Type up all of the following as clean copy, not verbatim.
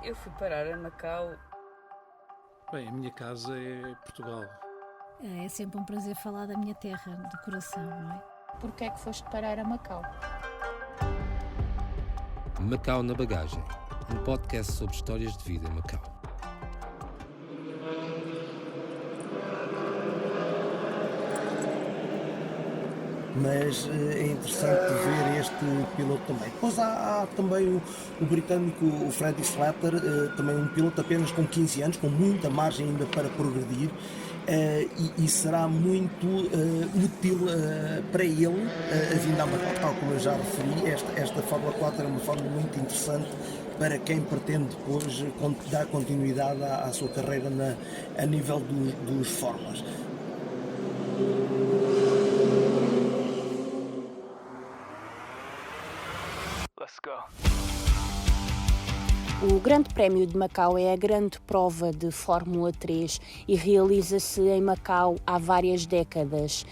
Eu fui parar a Macau. Bem, a minha casa é Portugal. É sempre um prazer falar da minha terra, do coração, não é? Porquê é que foste parar a Macau? Macau na Bagagem, um podcast sobre histórias de vida em Macau. Mas é interessante ver este piloto também. Depois há também o britânico, o Freddie Slater, também um piloto apenas com 15 anos, com muita margem ainda para progredir, e será muito útil para ele a vinda a Macau, tal como eu já referi. Esta Fórmula 4 é uma fórmula muito interessante para quem pretende depois dar continuidade à sua carreira a nível dos fórmulas. O Grande Prémio de Macau é a grande prova de Fórmula 3 e realiza-se em Macau há várias décadas.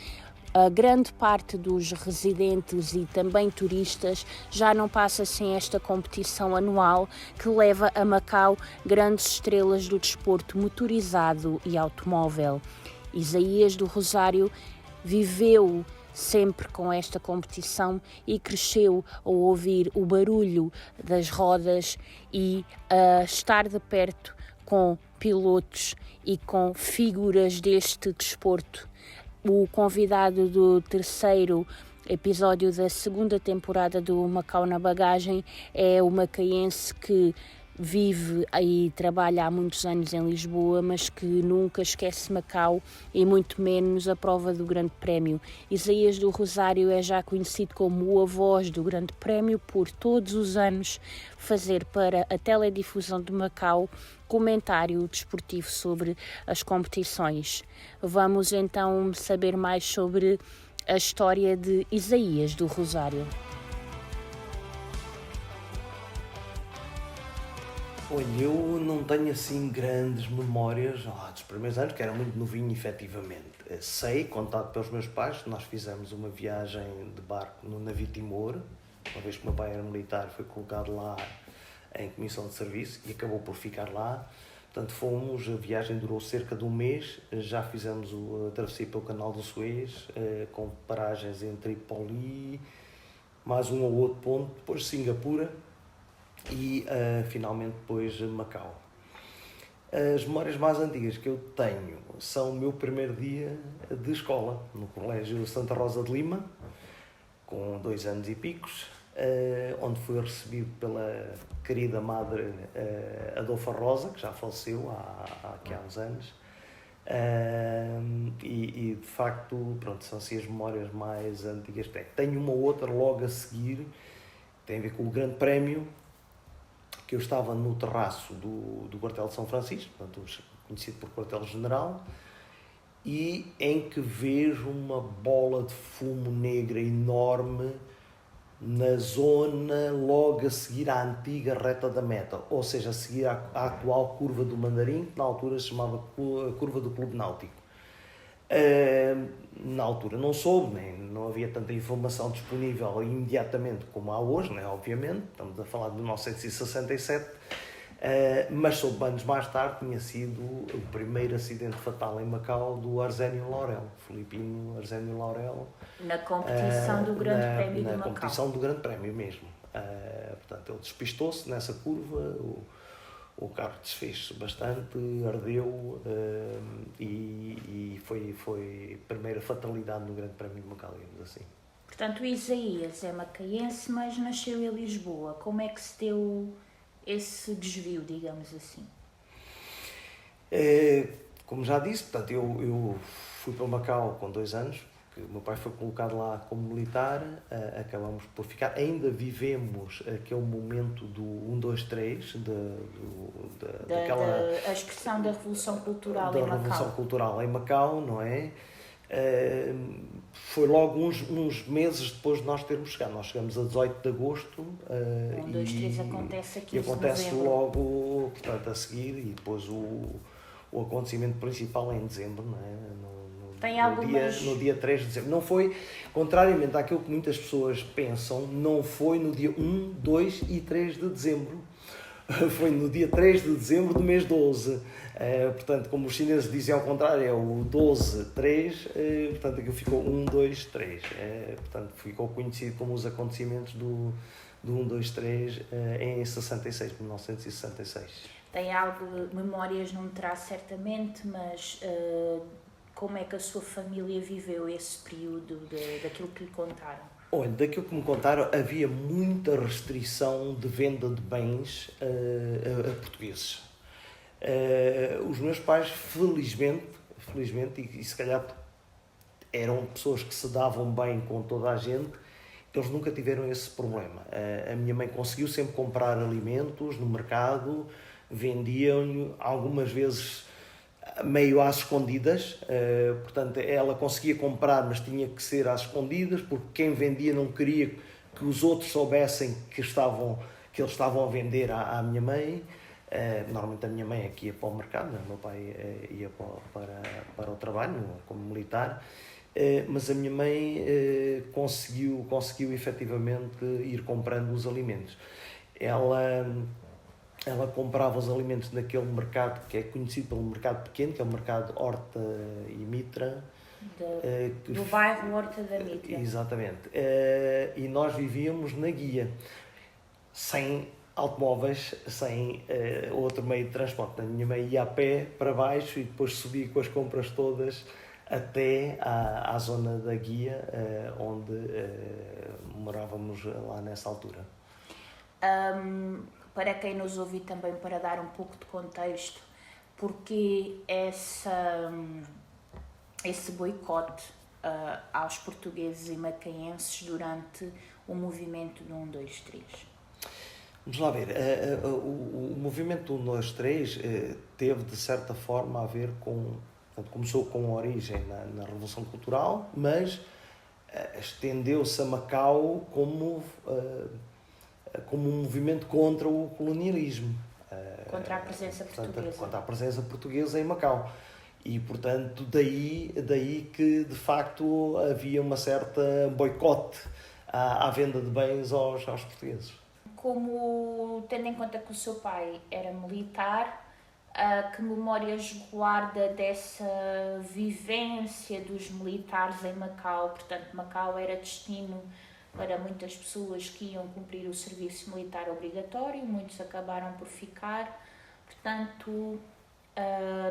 A grande parte dos residentes e também turistas já não passa sem esta competição anual que leva a Macau grandes estrelas do desporto motorizado e automóvel. Isaías do Rosário viveu sempre com esta competição e cresceu a ouvir o barulho das rodas e a estar de perto com pilotos e com figuras deste desporto. O convidado do terceiro episódio da segunda temporada do Macau na Bagagem é o macaense que vive e trabalha há muitos anos em Lisboa, mas que nunca esquece Macau e muito menos a prova do Grande Prémio. Isaías do Rosário é já conhecido como a voz do Grande Prémio por todos os anos fazer para a teledifusão de Macau comentário desportivo sobre as competições. Vamos então saber mais sobre a história de Isaías do Rosário. Olha, eu não tenho assim grandes memórias dos primeiros anos, que era muito novinho efetivamente. Sei, contado pelos meus pais, nós fizemos uma viagem de barco no navio Timor, uma vez que o meu pai era militar, foi colocado lá em comissão de serviço e acabou por ficar lá. Portanto, a viagem durou cerca de um mês, já fizemos a travessia pelo Canal do Suez, com paragens em Tripoli, mais um ou outro ponto, depois Singapura, e finalmente depois Macau. As memórias mais antigas que eu tenho são o meu primeiro dia de escola, no Colégio Santa Rosa de Lima, com 2 anos e picos, onde fui recebido pela querida madre Adolfa Rosa, que já faleceu há uns anos, e de facto, pronto, são assim as memórias mais antigas que tenho. Tenho uma outra logo a seguir, tem a ver com o Grande Prémio, que eu estava no terraço do quartel de São Francisco, portanto, conhecido por quartel-general, e em que vejo uma bola de fumo negra enorme na zona logo a seguir à antiga reta da meta, ou seja, a seguir à atual curva do Mandarim, que na altura se chamava curva do Clube Náutico. Na altura não soube, não havia tanta informação disponível imediatamente como há hoje, obviamente, estamos a falar de 1967, mas soube anos mais tarde, tinha sido o primeiro acidente fatal em Macau do Arsénio Laurel, filipino Arsénio Laurel. Na competição do Grande Prémio de Macau. Na competição do Grande Prémio mesmo. Portanto, ele despistou-se nessa curva, o carro desfez-se bastante, ardeu, e foi a primeira fatalidade no Grande Prémio de Macau, digamos assim. Portanto, o Isaías é macaense, mas nasceu em Lisboa. Como é que se deu esse desvio, digamos assim? Como já disse, portanto, eu fui para Macau com 2 anos, o meu pai foi colocado lá como militar, acabamos por ficar, ainda vivemos aquele momento do 1, 2, 3, a expressão da Revolução Cultural em Macau. Da Revolução Cultural em Macau, não é? Foi logo uns meses depois de nós termos chegado. Nós chegamos a 18 de agosto. 1, 2, 3 acontece aqui. E acontece logo, portanto, a seguir, e depois o acontecimento principal é em dezembro, não é? No dia 3 de dezembro. Não foi, contrariamente àquilo que muitas pessoas pensam, não foi no dia 1, 2 e 3 de dezembro. Foi no dia 3 de dezembro do mês 12. Portanto, como os chineses dizem ao contrário, é o 12-3, portanto, aquilo ficou 1-2-3. Portanto, ficou conhecido como os acontecimentos do 1-2-3 em 1966. Tem algo, memórias não terá certamente, mas como é que a sua família viveu esse período daquilo que lhe contaram? Olha, daquilo que me contaram, havia muita restrição de venda de bens a portugueses. Os meus pais, felizmente, e se calhar eram pessoas que se davam bem com toda a gente, eles nunca tiveram esse problema. A minha mãe conseguiu sempre comprar alimentos no mercado, vendiam-lhe algumas vezes meio às escondidas, portanto ela conseguia comprar, mas tinha que ser às escondidas, porque quem vendia não queria que os outros soubessem que eles estavam a vender à minha mãe. Normalmente a minha mãe é que ia para o mercado, o meu pai ia para o trabalho como militar, mas a minha mãe conseguiu efetivamente ir comprando os alimentos. Ela comprava os alimentos naquele mercado que é conhecido pelo mercado pequeno, que é o mercado Horta e Mitra. Do bairro Horta da Mitra. Exatamente. E nós vivíamos na Guia, sem automóveis, sem outro meio de transporte. A minha mãe ia a pé para baixo e depois subia com as compras todas até à zona da Guia, onde morávamos lá nessa altura. Para quem nos ouve também, para dar um pouco de contexto, porque esse boicote aos portugueses e macaenses durante o movimento do 1-2-3? Vamos lá ver, o movimento 1-2-3 teve de certa forma a ver com, portanto, começou com origem na Revolução Cultural, mas estendeu-se a Macau como um movimento contra o colonialismo. Contra a presença portuguesa. Contra a presença portuguesa em Macau. E, portanto, daí que, de facto, havia uma certa boicote à venda de bens aos portugueses. Como, tendo em conta que o seu pai era militar, que memórias guarda dessa vivência dos militares em Macau? Portanto, Macau era destino para muitas pessoas que iam cumprir o serviço militar obrigatório, muitos acabaram por ficar. Portanto,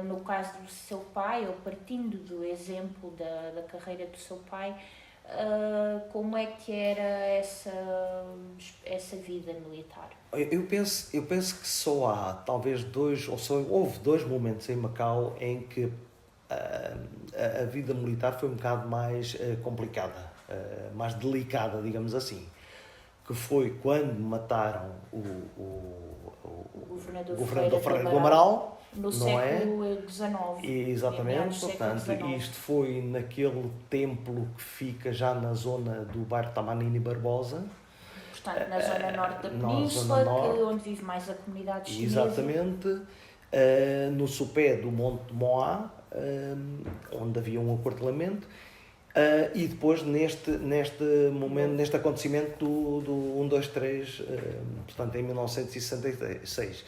no caso do seu pai, ou partindo do exemplo da carreira do seu pai, como é que era essa vida militar? Eu penso que só há talvez houve dois momentos em Macau em que a vida militar foi um bocado mais complicada, mais delicada, digamos assim, que foi quando mataram o governador Ferreira do Amaral, no não século XIX. Exatamente, portanto, isto foi naquele templo que fica já na zona do bairro Tamanini Barbosa. Portanto, na zona norte da península, onde vive mais a comunidade chinesa. Exatamente, no sopé do Monte de Moá, onde havia um aquartelamento, e depois neste momento, neste acontecimento do 1-2-3, portanto em 1966.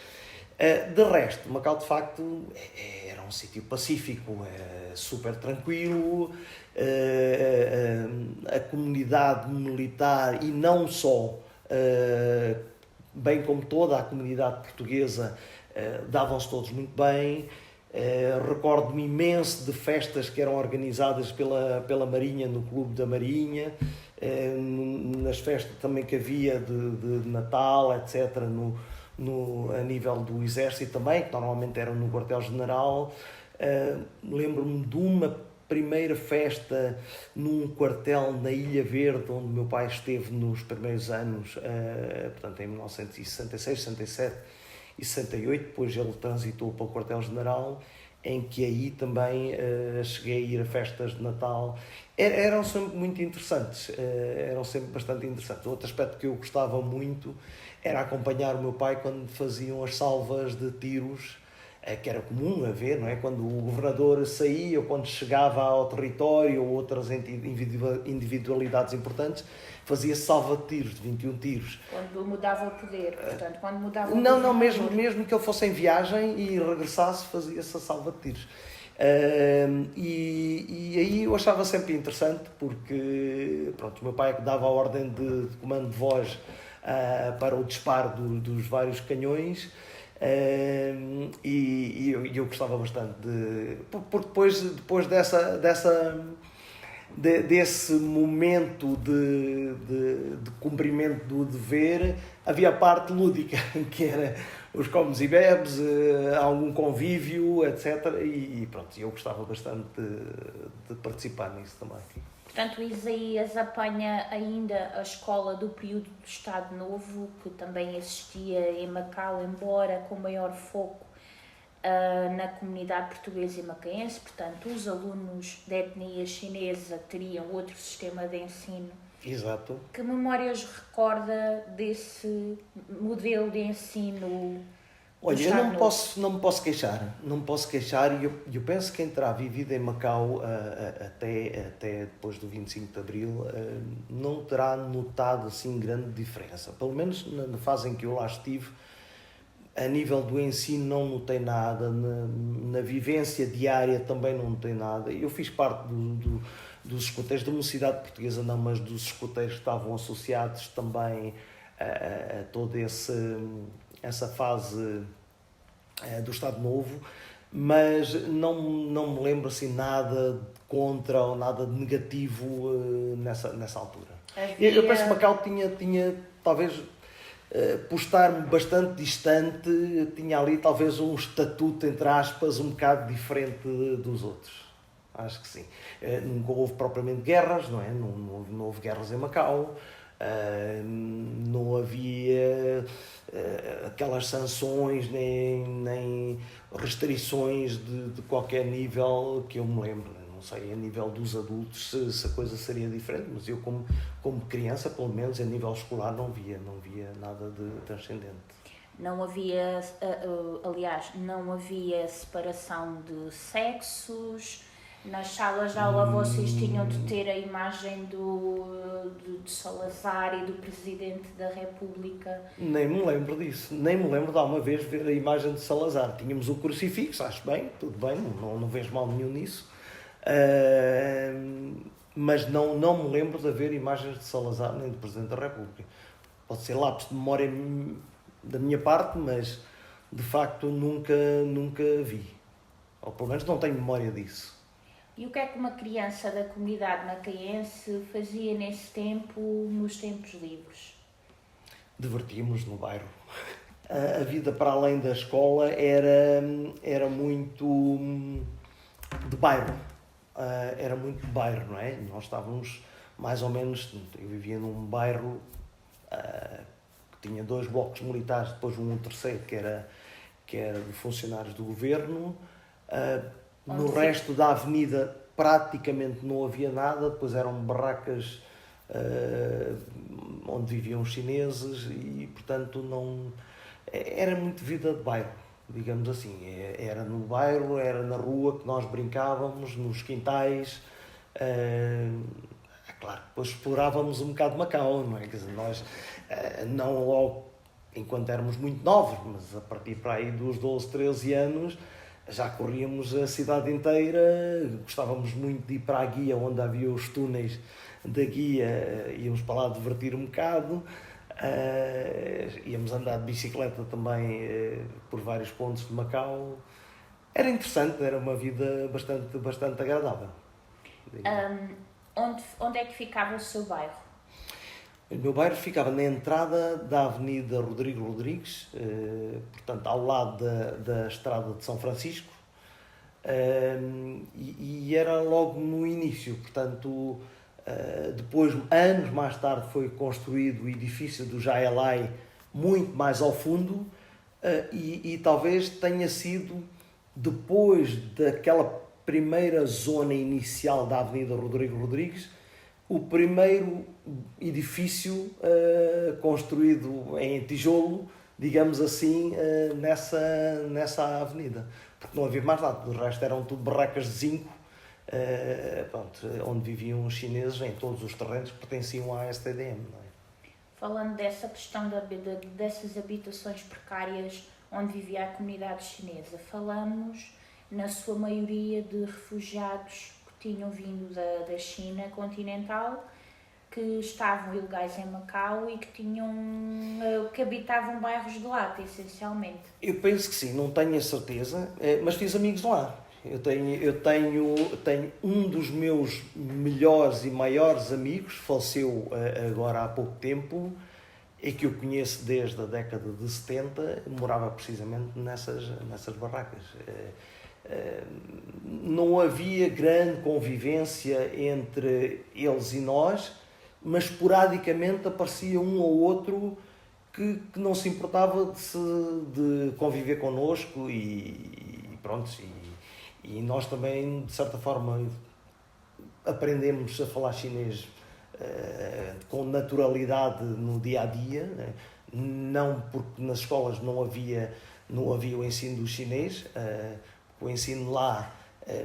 De resto, Macau de facto era um sítio pacífico, super tranquilo, a comunidade militar, e não só, bem como toda a comunidade portuguesa, davam-se todos muito bem. Recordo-me imenso de festas que eram organizadas pela Marinha, no Clube da Marinha, nas festas também que havia de Natal, etc., a nível do Exército também, que normalmente eram no quartel-general. Lembro-me de uma primeira festa num quartel na Ilha Verde, onde meu pai esteve nos primeiros anos, portanto em 1966, 67 e 68, depois ele transitou para o quartel-general, em que aí também cheguei a ir a festas de Natal. Eram sempre muito interessantes, eram sempre bastante interessantes. Outro aspecto que eu gostava muito era acompanhar o meu pai quando faziam as salvas de tiros que era comum haver, não é? Quando o governador saía ou quando chegava ao território ou outras individualidades importantes, fazia-se salva de tiros, de 21 tiros. Quando mudava o poder, portanto, quando mudava o Não, mesmo que ele fosse em viagem e regressasse, fazia-se a salva de tiros. E aí eu achava sempre interessante porque, pronto, o meu pai é que dava a ordem de comando de voz para o disparo dos vários canhões. E eu gostava bastante porque depois desse momento de cumprimento do dever, havia a parte lúdica, que era os comes e bebes, algum convívio, etc. E pronto, eu gostava bastante de participar nisso também. Portanto, Isaías apanha ainda a escola do período do Estado Novo, que também existia em Macau, embora com maior foco na comunidade portuguesa e macaense. Portanto, os alunos de etnia chinesa teriam outro sistema de ensino. Exato. Que memórias recorda desse modelo de ensino? Olha, eu não me posso queixar e eu penso que quem terá vivido em Macau até depois do 25 de Abril não terá notado assim grande diferença. Pelo menos na fase em que eu lá estive, a nível do ensino não notei nada, na vivência diária também não notei nada. Eu fiz parte dos escuteiros da Mocidade Portuguesa, não, mas dos escuteiros que estavam associados também a toda essa fase do Estado Novo, mas não me lembro assim nada de contra ou nada de negativo nessa altura. Eu penso que Macau tinha talvez, por estar bastante distante, tinha ali talvez um estatuto, entre aspas, um bocado diferente dos outros. Acho que sim. Nunca houve propriamente guerras, não é? Não houve guerras em Macau. Não havia aquelas sanções nem restrições de qualquer nível que eu me lembro. Não sei, a nível dos adultos se a coisa seria diferente, mas eu como criança, pelo menos a nível escolar, não via nada de transcendente. Não havia, aliás, não havia separação de sexos. Nas salas de aula vocês tinham de ter a imagem de Salazar e do Presidente da República. Nem me lembro disso. Nem me lembro de alguma vez ver a imagem de Salazar. Tínhamos o crucifixo, acho bem, tudo bem, não vejo mal nenhum nisso. Mas não me lembro de haver imagens de Salazar nem do Presidente da República. Pode ser lápis de memória da minha parte, mas de facto nunca vi. Ou pelo menos não tenho memória disso. E o que é que uma criança da comunidade macaense fazia nesse tempo, nos tempos livres? Divertíamos no bairro. A vida para além da escola era muito de bairro. Era muito de bairro, não é? Nós estávamos mais ou menos... Eu vivia num bairro que tinha 2 blocos militares, depois um terceiro que era de funcionários do governo. No resto da avenida praticamente não havia nada, depois eram barracas onde viviam os chineses e, portanto, não era muito vida de bairro, digamos assim. Era no bairro, era na rua que nós brincávamos, nos quintais. Claro, depois explorávamos um bocado Macau, não é? Quer dizer, nós não logo enquanto éramos muito novos, mas a partir para aí dos 12, 13 anos, já corríamos a cidade inteira, gostávamos muito de ir para a guia, onde havia os túneis da guia, íamos para lá divertir um bocado, íamos andar de bicicleta também por vários pontos de Macau. Era interessante, era uma vida bastante agradável. Onde é que ficava o seu bairro? O meu bairro ficava na entrada da Avenida Rodrigo Rodrigues, portanto, ao lado da Estrada de São Francisco, e era logo no início, portanto, depois, anos mais tarde, foi construído o edifício do Jaelai, muito mais ao fundo, e talvez tenha sido depois daquela primeira zona inicial da Avenida Rodrigo Rodrigues, o primeiro edifício construído em tijolo digamos assim, nessa avenida. Porque não havia mais nada, do resto eram tudo barracas de zinco, pronto, onde viviam os chineses em todos os terrenos que pertenciam à STDM. Não é? Falando dessa questão dessas habitações precárias onde vivia a comunidade chinesa, falamos na sua maioria de refugiados que tinham vindo da China continental, que estavam ilegais em Macau e que habitavam bairros de Lata, essencialmente. Eu penso que sim, não tenho a certeza, mas fiz amigos lá. Eu tenho um dos meus melhores e maiores amigos, faleceu agora há pouco tempo, e que eu conheço desde a década de 70, morava precisamente nessas barracas. Não havia grande convivência entre eles e nós, mas esporadicamente aparecia um ou outro que não se importava de conviver connosco e pronto. E nós também, de certa forma, aprendemos a falar chinês com naturalidade no dia-a-dia, né? Não porque nas escolas não havia o ensino do chinês, o ensino lá,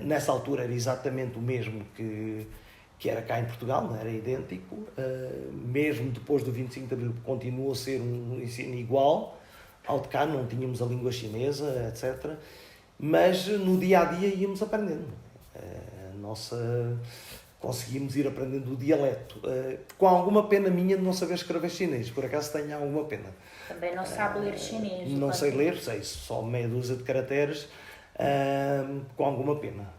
nessa altura, era exatamente o mesmo que era cá em Portugal, não era idêntico, mesmo depois do 25 de Abril continuou a ser um ensino igual ao de cá, não tínhamos a língua chinesa, etc. Mas no dia-a-dia íamos aprendendo. Conseguimos ir aprendendo o dialeto. Com alguma pena minha de não saber escrever chinês, por acaso tenho alguma pena. Também não sabe ler chinês. Não sei ler, sei só meia dúzia de caracteres, com alguma pena.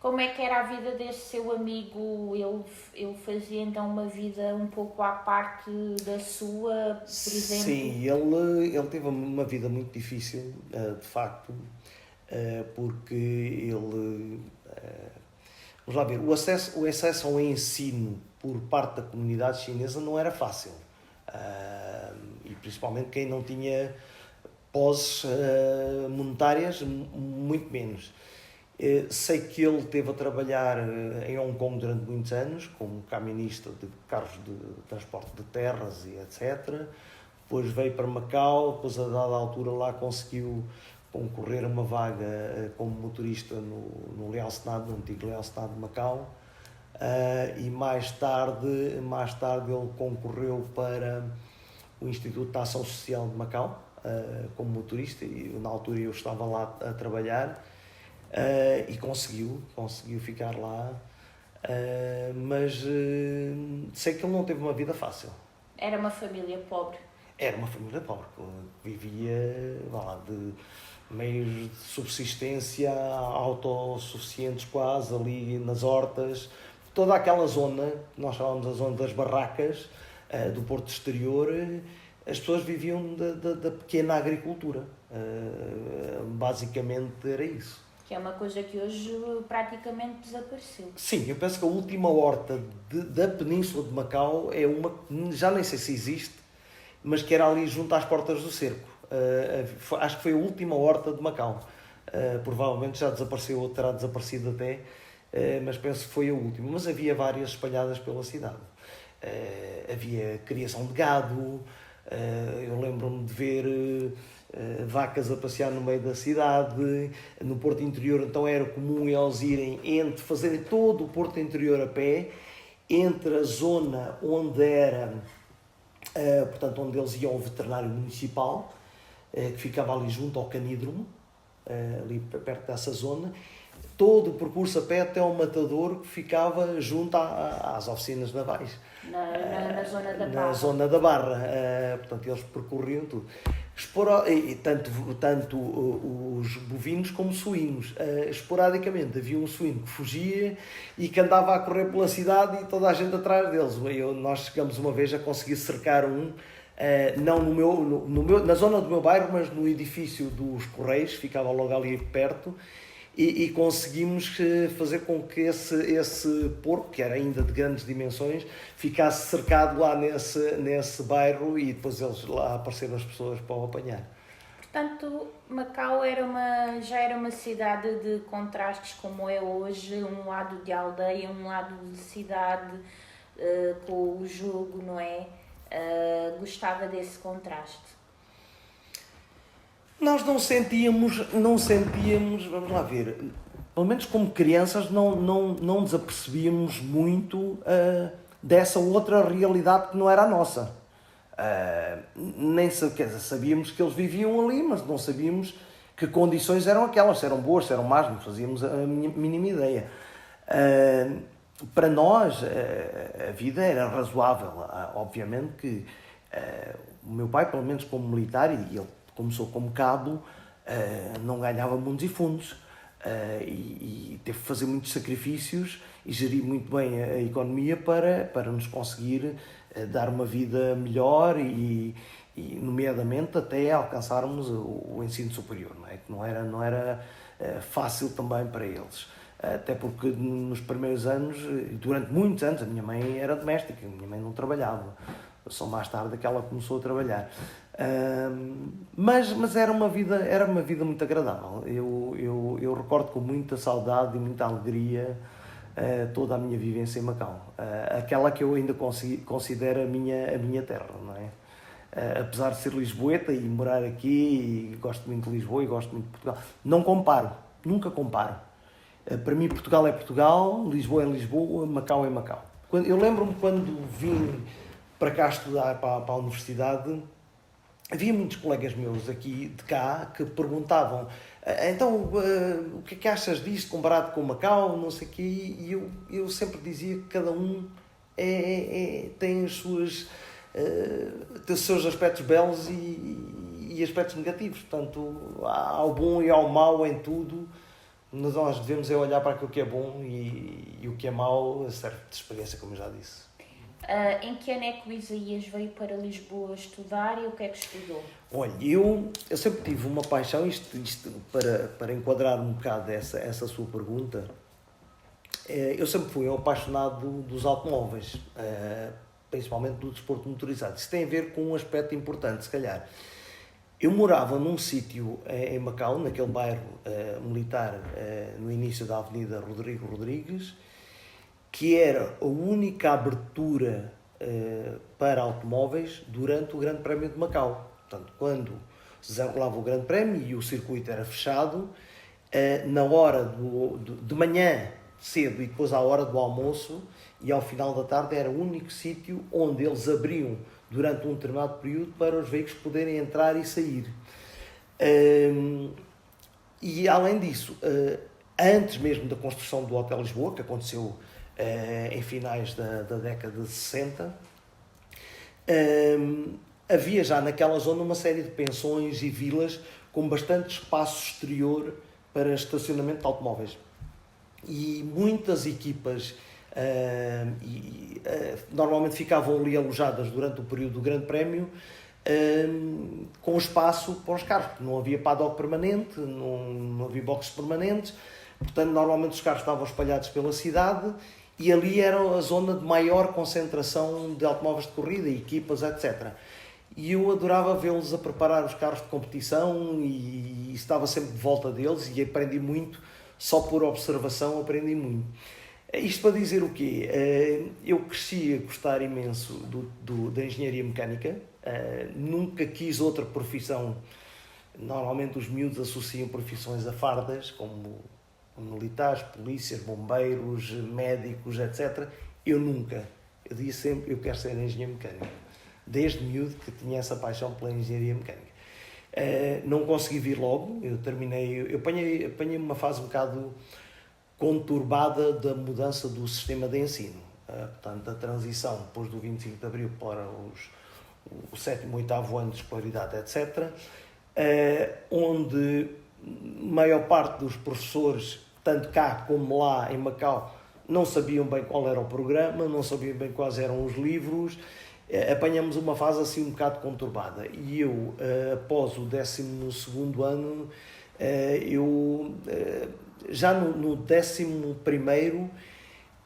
Como é que era a vida desse seu amigo? Ele fazia então uma vida um pouco à parte da sua, por exemplo? Sim, ele teve uma vida muito difícil, de facto, porque ele... Vamos lá ver, o acesso ao ensino por parte da comunidade chinesa não era fácil. E principalmente quem não tinha poses monetárias, muito menos. Sei que ele esteve a trabalhar em Hong Kong durante muitos anos, como camionista de carros de transporte de terras e etc. Depois veio para Macau, depois a dada altura lá conseguiu concorrer a uma vaga como motorista no Leal Senado, no antigo Leal Senado de Macau. E mais tarde ele concorreu para o Instituto de Ação Social de Macau, como motorista, e na altura eu estava lá a trabalhar. E conseguiu ficar lá, mas sei que ele não teve uma vida fácil. Era uma família pobre? Era uma família pobre, vivia de meios de subsistência, autossuficientes quase, ali nas hortas. Toda aquela zona, que nós chamamos a zona das barracas, do Porto Exterior, as pessoas viviam da pequena agricultura. Basicamente era isso. Que é uma coisa que hoje praticamente desapareceu. Sim, eu penso que a última horta da Península de Macau é uma, já nem sei se existe, mas que era ali junto às portas do cerco. Acho que foi a última horta de Macau. Provavelmente já desapareceu ou terá desaparecido até, mas penso que foi a última. Mas havia várias espalhadas pela cidade. Havia criação de gado, eu lembro-me de ver... vacas a passear no meio da cidade. No Porto Interior então era comum eles fazerem todo o Porto Interior a pé, entre a zona onde era, portanto, onde eles iam ao veterinário municipal, que ficava ali junto ao canídromo, ali perto dessa zona, todo o percurso a pé até ao matadouro, que ficava junto às oficinas navais. Na zona da Barra. Na zona da Barra. Portanto, eles percorriam tudo. Tanto os bovinos como suínos. Esporadicamente havia um suíno que fugia e que andava a correr pela cidade e toda a gente atrás deles. Nós chegamos uma vez a conseguir cercar não na zona do meu bairro, mas no edifício dos Correios, ficava logo ali perto, e conseguimos fazer com que esse porco, que era ainda de grandes dimensões, ficasse cercado lá nesse bairro, e depois lá apareceram as pessoas para o apanhar. Portanto, Macau já era uma cidade de contrastes como é hoje, um lado de aldeia, um lado de cidade, com o jogo, não é? Gostava desse contraste. Nós não sentíamos, vamos lá ver, pelo menos como crianças não desapercebíamos muito dessa outra realidade que não era a nossa. Quer dizer, sabíamos que eles viviam ali, mas não sabíamos que condições eram aquelas, se eram boas, se eram más, não fazíamos a mínima ideia. Para nós, a vida era razoável. Obviamente que o meu pai, pelo menos como militar, e ele começou como cabo, não ganhava mundos e fundos, e teve que fazer muitos sacrifícios e gerir muito bem a economia para nos conseguir dar uma vida melhor e nomeadamente até alcançarmos o ensino superior, não é? Que não era fácil também para eles. Até porque nos primeiros anos, durante muitos anos, a minha mãe era doméstica, a minha mãe não trabalhava. Só mais tarde que ela começou a trabalhar. Mas era uma vida muito agradável. Eu recordo com muita saudade e muita alegria toda a minha vivência em Macau. Aquela que eu ainda considero a minha terra, não é? Apesar de ser lisboeta e morar aqui, e gosto muito de Lisboa e gosto muito de Portugal. Não comparo, nunca comparo. Para mim Portugal é Portugal, Lisboa é Lisboa, Macau é Macau. Eu lembro-me quando vim para cá estudar para a universidade, havia muitos colegas meus aqui de cá que perguntavam então, o que é que achas disto comparado com Macau, não sei o quê, e eu sempre dizia que cada um tem os seus aspectos belos e aspectos negativos. Portanto, há o bom e há o mau em tudo. Nós devemos olhar para aquilo que é bom e o que é mau serve de experiência, como eu já disse. Em que ano é que o Isaías veio para Lisboa estudar e o que é que estudou? Olha, eu sempre tive uma paixão, isto para enquadrar um bocado essa sua pergunta, eu sempre fui um apaixonado dos automóveis, principalmente do desporto motorizado. Isso tem a ver com um aspecto importante, se calhar. Eu morava num sítio em Macau, naquele bairro militar, no início da Avenida Rodrigo Rodrigues, que era a única abertura para automóveis durante o Grande Prémio de Macau. Portanto, quando se desenrolava o Grande Prémio e o circuito era fechado, na hora de manhã, cedo, e depois à hora do almoço e ao final da tarde, era o único sítio onde eles abriam durante um determinado período para os veículos poderem entrar e sair. E além disso, antes mesmo da construção do Hotel Lisboa, que aconteceu em finais da década de 60, havia já naquela zona uma série de pensões e vilas com bastante espaço exterior para estacionamento de automóveis. E muitas equipas normalmente ficavam ali alojadas durante o período do Grande Prémio com espaço para os carros, porque não havia paddock permanente, não havia boxes permanentes, portanto normalmente os carros estavam espalhados pela cidade e ali era a zona de maior concentração de automóveis de corrida, equipas, etc. E eu adorava vê-los a preparar os carros de competição e estava sempre de volta deles e aprendi muito, só por observação aprendi muito. Isto para dizer o quê? Eu cresci a gostar imenso da engenharia mecânica, nunca quis outra profissão. Normalmente os miúdos associam profissões a fardas, como militares, polícias, bombeiros, médicos, etc. Eu nunca. Eu disse sempre, eu quero ser engenheiro mecânico. Desde miúdo que tinha essa paixão pela engenharia mecânica. Não consegui vir logo, eu apanhei uma fase um bocado conturbada da mudança do sistema de ensino. Portanto, a transição depois do 25 de Abril para o 7º e 8º ano de escolaridade, etc., onde a maior parte dos professores, tanto cá como lá em Macau, não sabiam bem qual era o programa, não sabiam bem quais eram os livros. Apanhamos uma fase assim um bocado conturbada. E eu, após o 12º ano, já no 11º,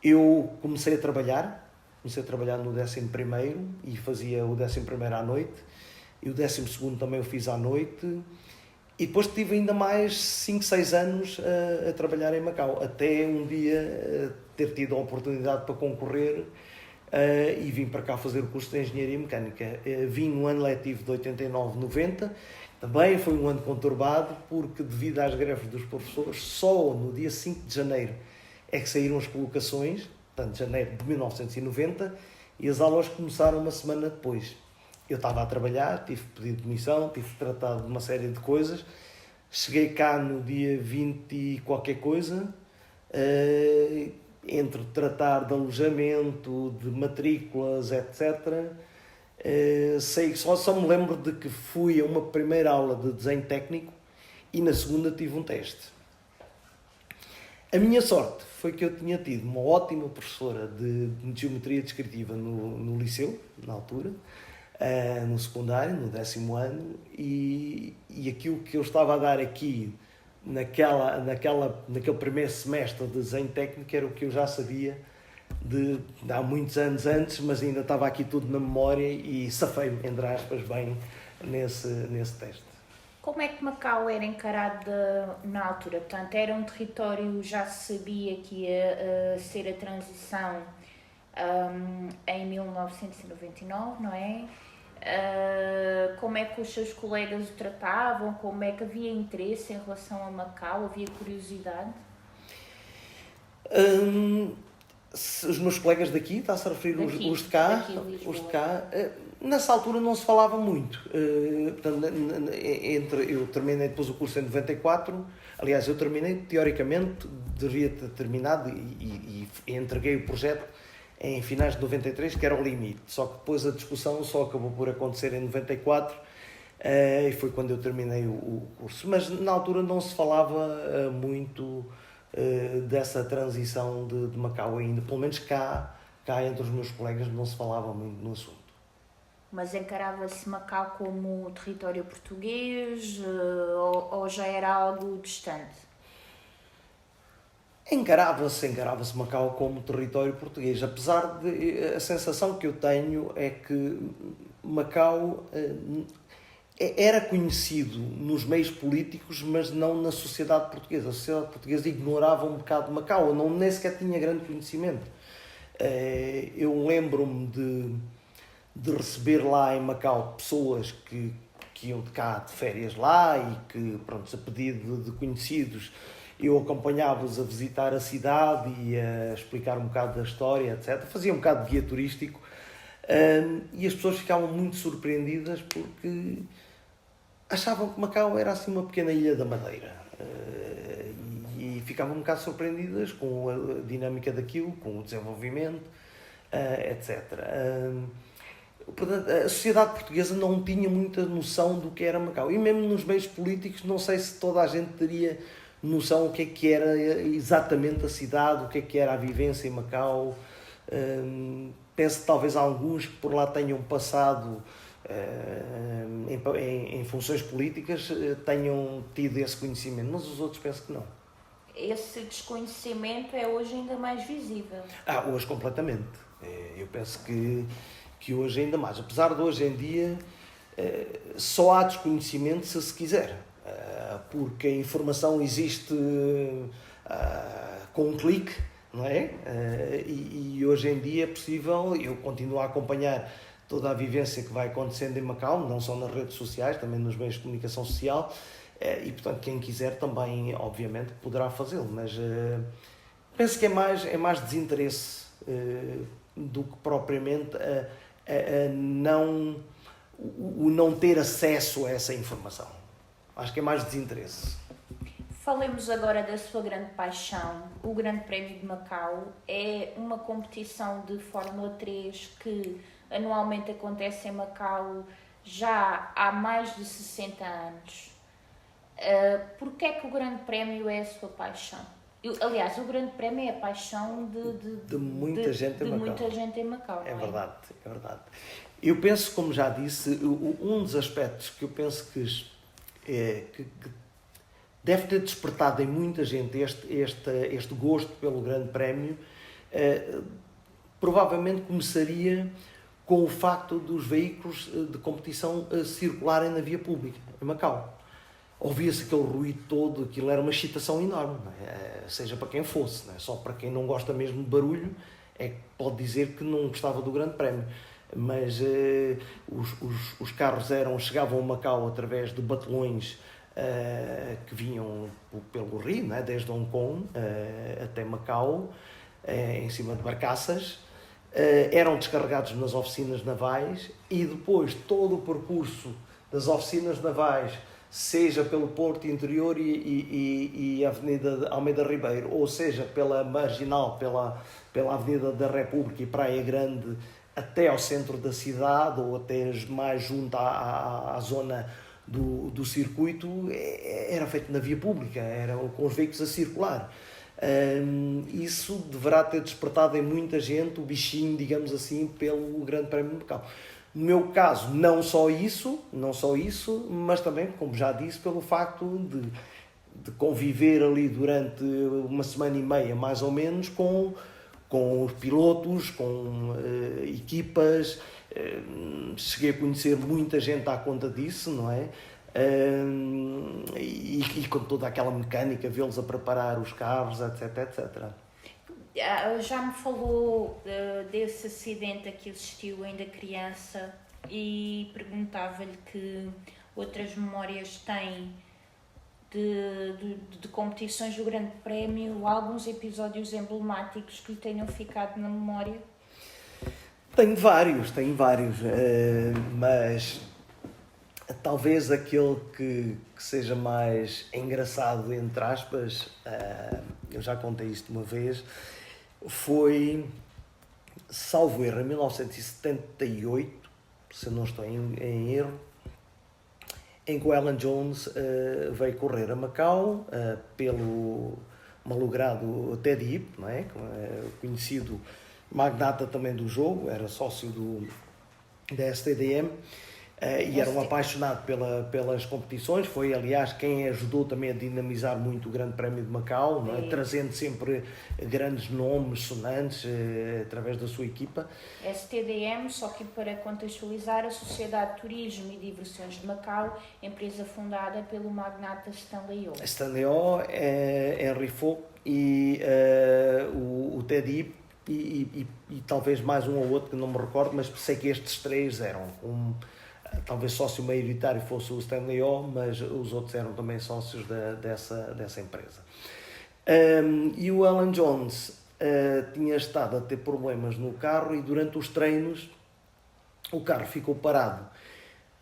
eu comecei a trabalhar no 11º e fazia o 11º à noite, e o 12º também eu fiz à noite, e depois tive ainda mais 5, 6 anos a trabalhar em Macau, até um dia ter tido a oportunidade para concorrer e vim para cá fazer o curso de Engenharia Mecânica. Vim no ano letivo de 89-90, também foi um ano conturbado, porque devido às greves dos professores, só no dia 5 de janeiro é que saíram as colocações, portanto, janeiro de 1990, e as aulas começaram uma semana depois. Eu estava a trabalhar, tive pedido demissão, tive tratado de uma série de coisas. Cheguei cá no dia 20 e qualquer coisa, entre tratar de alojamento, de matrículas, etc. Sei, só me lembro de que fui a uma primeira aula de desenho técnico e na segunda tive um teste. A minha sorte foi que eu tinha tido uma ótima professora de geometria descritiva no liceu, na altura, no secundário, no 10º ano, e aquilo que eu estava a dar aqui naquele primeiro semestre de desenho técnico era o que eu já sabia de há muitos anos antes, mas ainda estava aqui tudo na memória e safei-me, entre aspas, bem nesse teste. Como é que Macau era encarada na altura? Portanto, era um território, já se sabia que ia ser a transição em 1999, não é? Como é que os seus colegas o tratavam? Como é que havia interesse em relação a Macau? Havia curiosidade? Os meus colegas daqui, está-se a referir os de cá? Os de cá, nessa altura não se falava muito. Portanto, eu terminei depois o curso em 94, aliás, eu terminei, teoricamente, devia ter terminado e entreguei o projeto em finais de 93, que era o limite. Só que depois a discussão só acabou por acontecer em 94 e foi quando eu terminei o curso. Mas na altura não se falava muito dessa transição de Macau ainda. Pelo menos cá entre os meus colegas não se falava muito no assunto. Mas encarava-se Macau como território português ou já era algo distante? Encarava-se Macau como território português, apesar de a sensação que eu tenho é que Macau era conhecido nos meios políticos, mas não na sociedade portuguesa. A sociedade portuguesa ignorava um bocado Macau, ou nem sequer tinha grande conhecimento. Eu lembro-me de receber lá em Macau pessoas que iam de cá de férias lá e que, pronto, a pedido de conhecidos, eu acompanhava-os a visitar a cidade e a explicar um bocado da história, etc. Fazia um bocado de guia turístico e as pessoas ficavam muito surpreendidas porque achavam que Macau era assim uma pequena ilha da Madeira e ficavam um bocado surpreendidas com a dinâmica daquilo, com o desenvolvimento, etc. Portanto, a sociedade portuguesa não tinha muita noção do que era Macau e mesmo nos meios políticos não sei se toda a gente teria noção do que era exatamente a cidade, o que era a vivência em Macau. Penso que talvez alguns que por lá tenham passado em funções políticas tenham tido esse conhecimento, mas os outros penso que não. Esse desconhecimento é hoje ainda mais visível? Hoje completamente. Eu penso que hoje ainda mais. Apesar de hoje em dia só há desconhecimento se quiser. Porque a informação existe com um clique, não é? E hoje em dia é possível, eu continuo a acompanhar toda a vivência que vai acontecendo em Macau, não só nas redes sociais, também nos meios de comunicação social, e portanto quem quiser também, obviamente, poderá fazê-lo, mas penso que é mais desinteresse do que propriamente o não ter acesso a essa informação. Acho que é mais desinteresse. Falemos agora da sua grande paixão. O Grande Prémio de Macau é uma competição de Fórmula 3 que anualmente acontece em Macau já há mais de 60 anos. Porquê é que o Grande Prémio é a sua paixão? Aliás, o Grande Prémio é a paixão de muita gente em Macau. É verdade, é verdade. Eu penso, como já disse, um dos aspectos que eu penso que deve ter despertado em muita gente este gosto pelo Grande Prémio, provavelmente começaria com o facto dos veículos de competição circularem na via pública, em Macau. Ouvia-se aquele ruído todo, aquilo era uma excitação enorme, não é? Seja para quem fosse, não é? Só para quem não gosta mesmo de barulho, é que pode dizer que não gostava do Grande Prémio. Mas os carros chegavam a Macau através de batelões que vinham pelo rio, né, desde Hong Kong até Macau, em cima de barcaças, eram descarregados nas oficinas navais e depois todo o percurso das oficinas navais, seja pelo Porto Interior e a Avenida de Almeida Ribeiro, ou seja pela Marginal, pela Avenida da República e Praia Grande, até ao centro da cidade ou até mais junto à zona do circuito, era feito na via pública, era com os veículos a circular. Isso deverá ter despertado em muita gente o bichinho, digamos assim, pelo Grande Prémio de Macau. No meu caso, não só isso, mas também, como já disse, pelo facto de conviver ali durante uma semana e meia, mais ou menos, com os pilotos, com equipas. Cheguei a conhecer muita gente à conta disso, não é? E com toda aquela mecânica, vê-los a preparar os carros, etc. Já me falou desse acidente a que assistiu ainda criança e perguntava-lhe que outras memórias tem de competições do Grande Prémio, alguns episódios emblemáticos que lhe tenham ficado na memória. Tenho vários, mas talvez aquele que seja mais engraçado, entre aspas, eu já contei isto uma vez, foi, salvo erro, em 1978, se não estou em erro, em que o Alan Jones veio correr a Macau pelo malogrado Teddy Hip, não é? Conhecido magnata também do jogo, era sócio da STDM, e era um apaixonado pelas competições. Foi, aliás, quem ajudou também a dinamizar muito o Grande Prémio de Macau, não é? Trazendo sempre grandes nomes sonantes através da sua equipa. STDM, só que para contextualizar, a Sociedade de Turismo e Diversões de Macau, empresa fundada pelo magnata Stanley Ho. Stanley Ho, Henry Fok e o Teddy e talvez mais um ou outro que não me recordo, mas sei que estes três eram talvez sócio maioritário fosse o Stanley Ho, mas os outros eram também sócios dessa empresa. E o Alan Jones tinha estado a ter problemas no carro e durante os treinos o carro ficou parado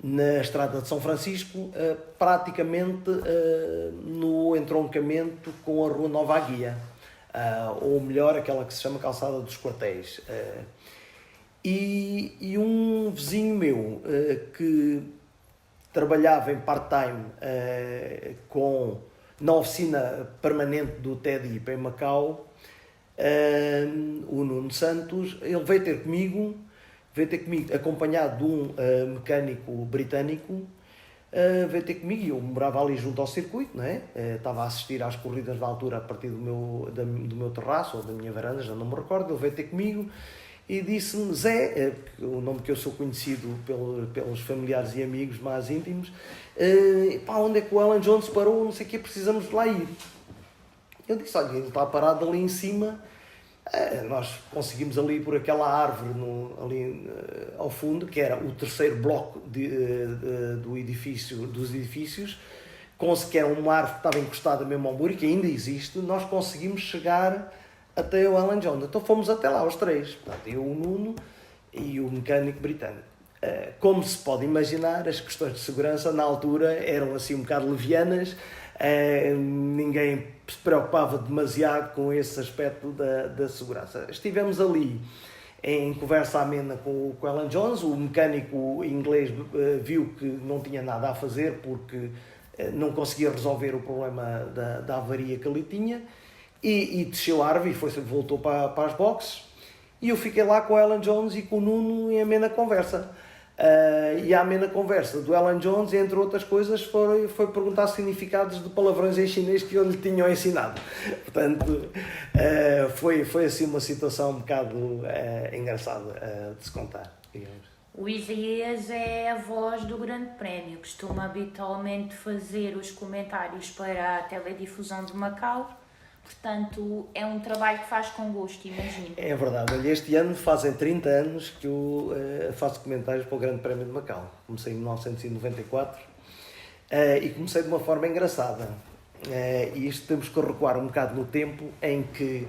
na estrada de São Francisco, praticamente no entroncamento com a Rua Nova Guia, ou melhor, aquela que se chama Calçada dos Quartéis. E um vizinho meu que trabalhava em part-time na oficina permanente do Teddy em Macau, o Nuno Santos, ele veio ter comigo acompanhado de um mecânico britânico, veio ter comigo, e eu morava ali junto ao circuito, não é? Estava a assistir às corridas da altura a partir do meu terraço ou da minha varanda, já não me recordo. Ele veio ter comigo e disse-me: Zé, o nome que eu sou conhecido pelos familiares e amigos mais íntimos, onde é que o Alan Jones parou, não sei o quê, precisamos de lá ir. Eu disse: olha, ele está parado ali em cima, nós conseguimos ali por aquela árvore ali ao fundo, que era o terceiro bloco dos edifícios, que era uma árvore que estava encostada mesmo ao muro, que ainda existe. Nós conseguimos chegar até o Alan Jones. Então fomos até lá, os três. Portanto, eu, o Nuno e o mecânico britânico. Como se pode imaginar, as questões de segurança na altura eram assim um bocado levianas. Ninguém se preocupava demasiado com esse aspecto da segurança. Estivemos ali em conversa amena com o Alan Jones. O mecânico inglês viu que não tinha nada a fazer porque não conseguia resolver o problema da avaria que ele tinha, e desceu a árvore e voltou para as boxes, e eu fiquei lá com o Alan Jones e com o Nuno em amena conversa. E a amena conversa do Alan Jones, entre outras coisas, foi perguntar significados de palavrões em chinês que eu lhe tinha ensinado. Portanto, foi assim uma situação um bocado engraçada de se contar, digamos. O Isaías é a voz do Grande Prémio, costuma habitualmente fazer os comentários para a teledifusão de Macau. Portanto, é um trabalho que faz com gosto, imagino. É verdade. Olha, este ano fazem 30 anos que eu faço comentários para o Grande Prémio de Macau. Comecei em 1994 e comecei de uma forma engraçada. E isto temos que recuar um bocado no tempo em que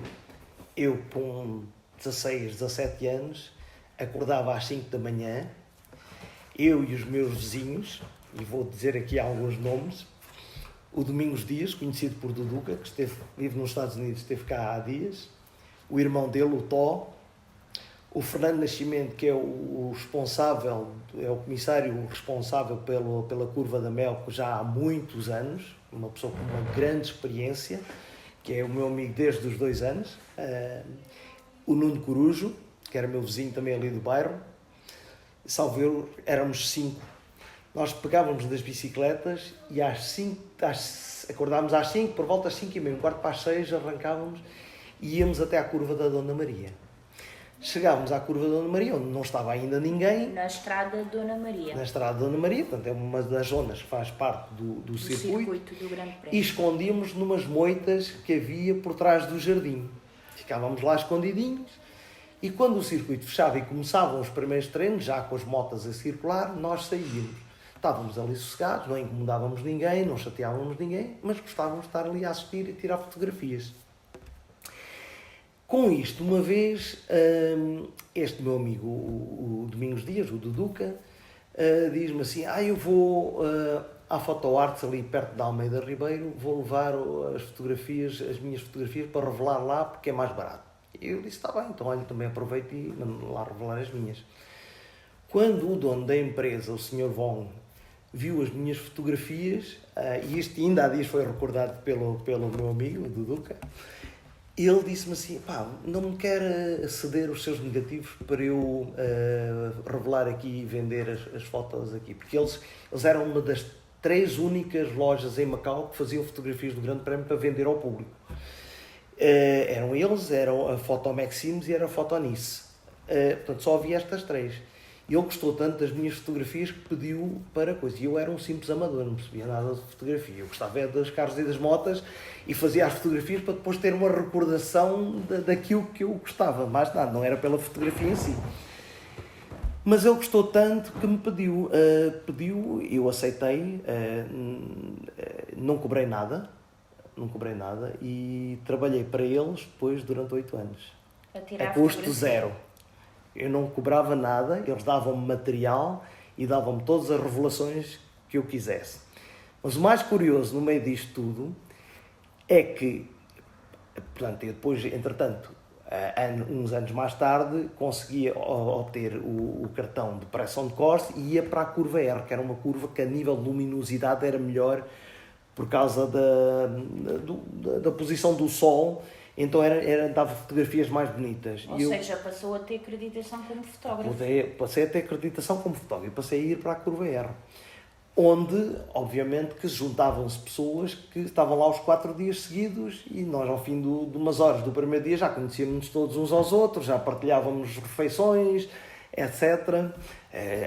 eu, com 16, 17 anos, acordava às 5 da manhã, eu e os meus vizinhos, e vou dizer aqui alguns nomes, o Domingos Dias, conhecido por Duduca, que vive nos Estados Unidos, esteve cá há dias, o irmão dele, o Tó, o Fernando Nascimento, que é o responsável, é o comissário responsável pela Curva da Mel, já há muitos anos, uma pessoa com uma grande experiência, que é o meu amigo desde os 2 anos, o Nuno Corujo, que era meu vizinho também ali do bairro, salvo eu, éramos 5. Nós pegávamos das bicicletas e acordávamos às 5, por volta das 5h30, 5:45, arrancávamos e íamos até à Curva da Dona Maria. Chegávamos à Curva da Dona Maria, onde não estava ainda ninguém. Na Estrada Dona Maria. Na Estrada Dona Maria, portanto é uma das zonas que faz parte do circuito. Do Grande Prémio. E escondíamos numas moitas que havia por trás do jardim. Ficávamos lá escondidinhos. E quando o circuito fechava e começavam os primeiros treinos, já com as motas a circular, nós saíamos. Estávamos ali sossegados, não incomodávamos ninguém, não chateávamos ninguém, mas gostávamos de estar ali a assistir e tirar fotografias. Com isto, uma vez, este meu amigo, o Domingos Dias, o Duduca, diz-me assim, eu vou à Fotoartes ali perto da Almeida Ribeiro, vou levar as minhas fotografias para revelar lá porque é mais barato. E eu disse, está bem, então olha, também aproveito e mando lá revelar as minhas. Quando o dono da empresa, o Sr. Von, viu as minhas fotografias, e isto ainda há dias foi recordado pelo meu amigo, o Duduca, ele disse-me assim, não me quer ceder os seus negativos para eu revelar aqui e vender as fotos aqui, porque eles eram uma das 3 únicas lojas em Macau que faziam fotografias do Grande Prémio para vender ao público. Eram a Foto Maxims e era a Foto Nice. Portanto, só havia estas 3. E ele gostou tanto das minhas fotografias que pediu para coisa. E eu era um simples amador, não percebia nada de fotografia. Eu gostava dos carros e das motas e fazia as fotografias para depois ter uma recordação daquilo que eu gostava. Mais nada, não era pela fotografia em si. Mas ele gostou tanto que me pediu, eu aceitei, não cobrei nada e trabalhei para eles depois durante 8 anos. A custo zero. Eu não cobrava nada, eles davam-me material e davam-me todas as revelações que eu quisesse. Mas o mais curioso no meio disto tudo é que, portanto, eu depois, entretanto, uns anos mais tarde, conseguia obter o cartão de pressão de corte e ia para a curva R, que era uma curva que a nível de luminosidade era melhor por causa da posição do sol, então dava fotografias mais bonitas. Ou seja, passou a ter acreditação como fotógrafo. Passei a ter acreditação como fotógrafo e passei a ir para a curva R, onde, obviamente, que juntavam-se pessoas que estavam lá os 4 dias seguidos e nós, ao fim de umas horas do primeiro dia, já conhecíamos todos uns aos outros, já partilhávamos refeições, etc.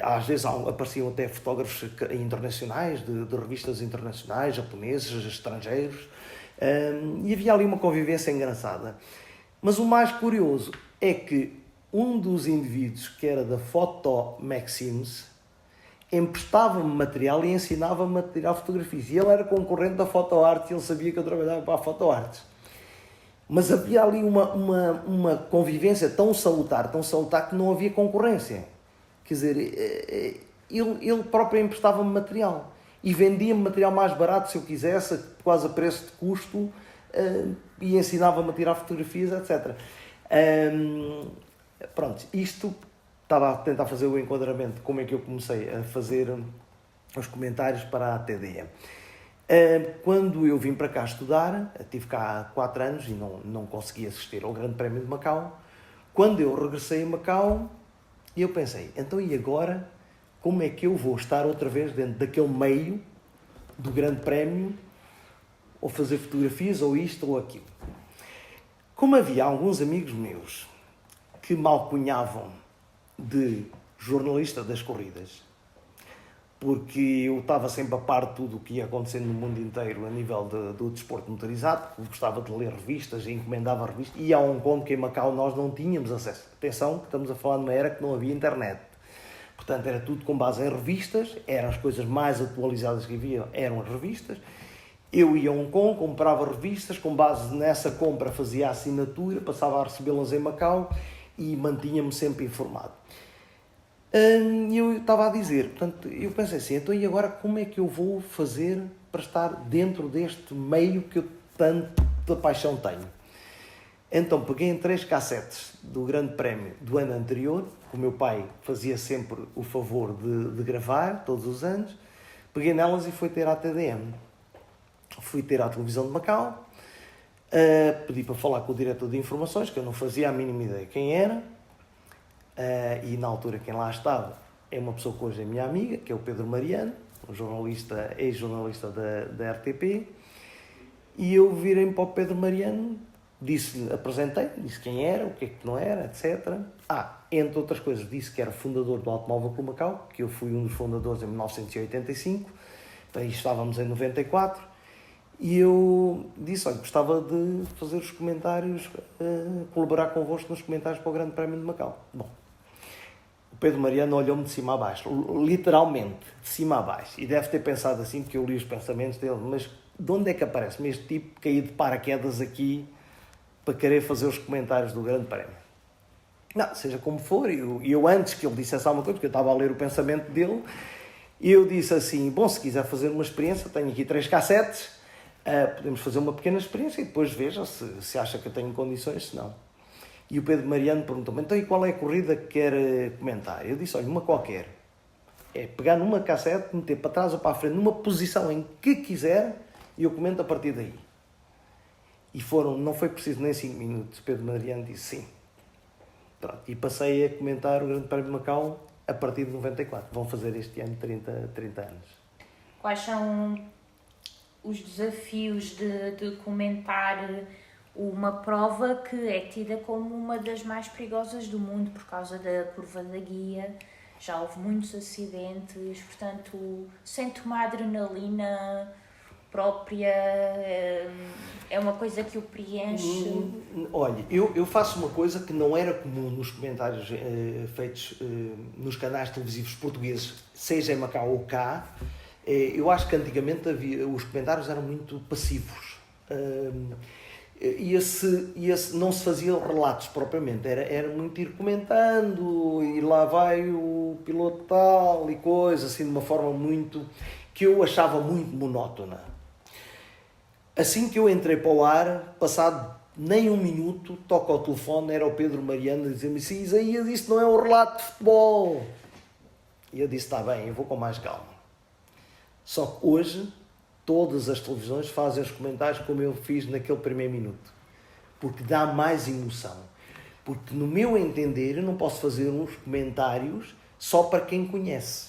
Às vezes apareciam até fotógrafos internacionais, de revistas internacionais, japoneses, estrangeiros, e havia ali uma convivência engraçada. Mas o mais curioso é que um dos indivíduos, que era da Foto Maxims, emprestava-me material e ensinava-me a tirar fotografias. E ele era concorrente da Fotoarte e ele sabia que eu trabalhava para a Fotoartes. Mas havia ali uma convivência tão salutar que não havia concorrência. Quer dizer, ele próprio emprestava-me material e vendia-me material mais barato se eu quisesse, quase a preço de custo, e ensinava-me a tirar fotografias, etc. Pronto, isto estava a tentar fazer o enquadramento de como é que eu comecei a fazer os comentários para a TDE. Quando eu vim para cá estudar, estive cá há 4 anos e não consegui assistir ao Grande Prémio de Macau. Quando eu regressei a Macau, eu pensei, então e agora, como é que eu vou estar outra vez dentro daquele meio do Grande Prémio, ou fazer fotografias, ou isto ou aquilo? Como havia alguns amigos meus que me alcunhavam de jornalista das corridas, porque eu estava sempre a par de tudo o que ia acontecendo no mundo inteiro a nível do desporto motorizado, gostava de ler revistas, encomendava revistas, e a Hong Kong, que em Macau nós não tínhamos acesso. Atenção, que estamos a falar numa era que não havia internet. Portanto, era tudo com base em revistas, eram as coisas mais atualizadas que havia, eram as revistas. Eu ia a Hong Kong, comprava revistas, com base nessa compra fazia a assinatura, passava a recebê-las em Macau e mantinha-me sempre informado. E eu estava a dizer, portanto, eu pensei assim, então e agora como é que eu vou fazer para estar dentro deste meio que eu tanta paixão tenho? Então peguei em 3 cassetes do Grande Prémio do ano anterior, que o meu pai fazia sempre o favor de gravar, todos os anos, peguei nelas e fui ter à TDM. Fui ter à televisão de Macau, pedi para falar com o diretor de informações, que eu não fazia a mínima ideia quem era, e na altura quem lá estava é uma pessoa que hoje é minha amiga, que é o Pedro Mariano, um jornalista, ex-jornalista da RTP, e eu virei-me para o Pedro Mariano, apresentei-me, disse quem era, o que é que não era, etc. Entre outras coisas, disse que era fundador do Automóvel Clube Macau, que eu fui um dos fundadores em 1985, aí estávamos em 94, e eu disse, olha, gostava de fazer os comentários, colaborar convosco nos comentários para o Grande Prémio de Macau. Bom, o Pedro Mariano olhou-me de cima a baixo, literalmente, de cima a baixo, e deve ter pensado assim, porque eu li os pensamentos dele, mas de onde é que aparece-me este tipo cair de paraquedas aqui para querer fazer os comentários do Grande Prémio? Não, seja como for, eu antes que ele dissesse alguma coisa, porque eu estava a ler o pensamento dele, eu disse assim, bom, se quiser fazer uma experiência, tenho aqui 3 cassetes, podemos fazer uma pequena experiência e depois veja se acha que eu tenho condições, se não. E o Pedro Mariano perguntou-me, então e qual é a corrida que quer comentar? Eu disse, olha, uma qualquer. É pegar numa cassete, meter para trás ou para a frente, numa posição em que quiser, e eu comento a partir daí. E não foi preciso nem 5 minutos, Pedro Mariano disse sim. Pronto, e passei a comentar o Grande Prémio de Macau a partir de 94. Vão fazer este ano 30 anos. Quais são os desafios de comentar uma prova que é tida como uma das mais perigosas do mundo por causa da curva da guia? Já houve muitos acidentes, portanto, sem tomar adrenalina própria, é uma coisa que o preenche? Olha, eu faço uma coisa que não era comum nos comentários feitos nos canais televisivos portugueses, seja em Macau ou cá. Eu acho que antigamente os comentários eram muito passivos. Não se faziam relatos propriamente, era muito ir comentando, e lá vai o piloto tal e coisa, assim, de uma forma muito, que eu achava muito monótona. Assim que eu entrei para o ar, passado nem 1 minuto, toca ao telefone, era o Pedro Mariano, a dizer-me assim, Isaías, isto não é um relato de futebol. E eu disse, está bem, eu vou com mais calma. Só que hoje, todas as televisões fazem os comentários como eu fiz naquele primeiro minuto. Porque dá mais emoção. Porque, no meu entender, eu não posso fazer uns comentários só para quem conhece.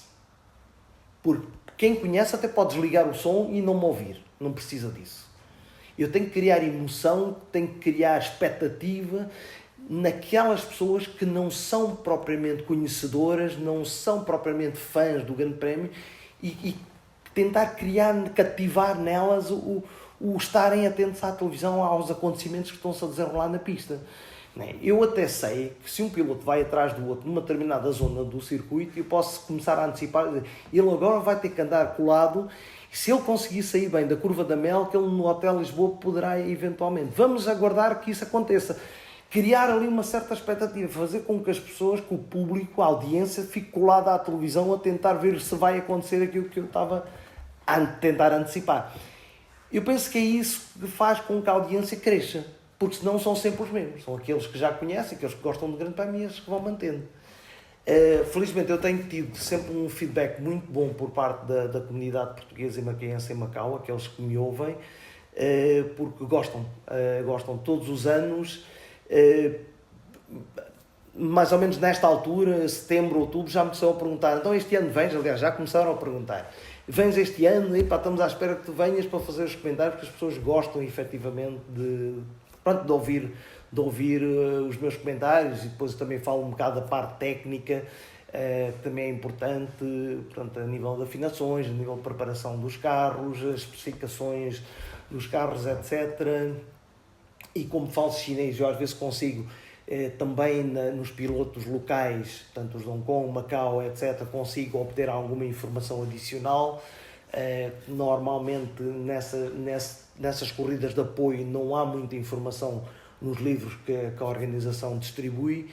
Porque quem conhece até pode desligar o som e não me ouvir. Não precisa disso. Eu tenho que criar emoção, tenho que criar expectativa naquelas pessoas que não são propriamente conhecedoras, não são propriamente fãs do Grande Prémio e tentar cativar nelas o estarem atentos à televisão, aos acontecimentos que estão-se a desenrolar na pista. Eu até sei que se um piloto vai atrás do outro numa determinada zona do circuito, eu posso começar a antecipar, ele agora vai ter que andar colado, e se ele conseguir sair bem da curva da Mel, que ele no Hotel Lisboa poderá eventualmente. Vamos aguardar que isso aconteça. Criar ali uma certa expectativa, fazer com que as pessoas, que o público, a audiência, fique colada à televisão a tentar ver se vai acontecer aquilo que eu estava a tentar antecipar. Eu penso que é isso que faz com que a audiência cresça, porque senão são sempre os mesmos. São aqueles que já conhecem, aqueles que gostam de Grande Prémio e esses que vão mantendo. Felizmente eu tenho tido sempre um feedback muito bom por parte da comunidade portuguesa e macaense em Macau, aqueles que me ouvem, porque gostam todos os anos. Mais ou menos nesta altura, setembro, outubro, já me começam a perguntar, então este ano vens? Aliás, já começaram a perguntar, vens este ano? E pá, estamos à espera que tu venhas para fazer os comentários, porque as pessoas gostam efetivamente de ouvir os meus comentários, e depois eu também falo um bocado da parte técnica, também é importante, portanto, a nível de afinações, a nível de preparação dos carros, as especificações dos carros, etc. E como falo chinês, eu às vezes consigo também nos pilotos locais, tanto os de Hong Kong, Macau, etc., consigo obter alguma informação adicional. Normalmente nessas corridas de apoio não há muita informação nos livros que a organização distribui.